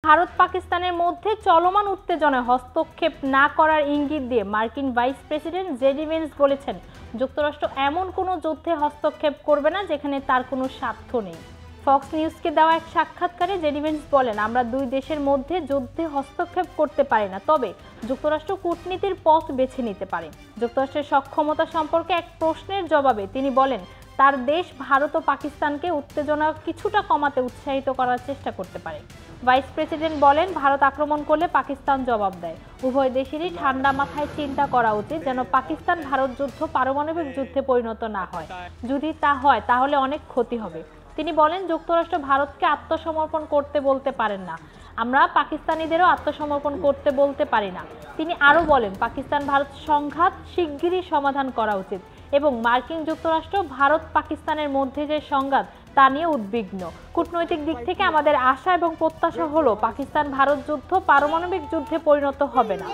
ভারত পাকিস্তানের মধ্যে চলমান উত্তেজনায় হস্তক্ষেপ না করার ইঙ্গিত দিয়ে মার্কিন ভাইস প্রেসিডেন্ট জেডি ভেন্স বলেছেন, যুক্তরাষ্ট্র এমন কোনো যুদ্ধে হস্তক্ষেপ করবে না যেখানে তার কোনো স্বার্থ নেই। ফক্স নিউজকে দেওয়া এক সাক্ষাৎকারে জেডি ভেন্স বলেন, আমরা দুই দেশের মধ্যে যুদ্ধে হস্তক্ষেপ করতে পারি না, তবে যুক্তরাষ্ট্র কূটনীতির পথ বেছে নিতে পারে। যুক্তরাষ্ট্রের সক্ষমতা সম্পর্কে এক প্রশ্নের জবাবে তিনি বলেন, তার দেশ ভারত ও পাকিস্তানকে উত্তেজনা কিছুটা কমাতে উৎসাহিত করার চেষ্টা করতে পারে। ভাইস প্রেসিডেন্ট বলেন, ভারত আক্রমণ করলে পাকিস্তান জবাব দেয়। উভয় দেশেরই ঠান্ডা মাথায় চিন্তা করা উচিত যেন পাকিস্তান ভারত যুদ্ধ পারমাণবিক যুদ্ধে পরিণত না হয়। যদি তা হয় তাহলে অনেক ক্ষতি হবে। তিনি বলেন, যুক্তরাষ্ট্র ভারতকে আত্মসমর্পণ করতে বলতে পারেন না, আমরা পাকিস্তানিদেরও আত্মসমর্পণ করতে বলতে পারি না। তিনি আরও বলেন, পাকিস্তান ভারত সংঘাত শিগগিরই সমাধান করা উচিত এবং মার্কিন যুক্তরাষ্ট্র ভারত পাকিস্তানের মধ্যে যে সংঘাত তা নিয়ে উদ্বিগ্ন। কূটনৈতিক দিক থেকে আমাদের আশা এবং প্রত্যাশা হলো পাকিস্তান ভারত যুদ্ধ পারমাণবিক যুদ্ধে পরিণত হবে না।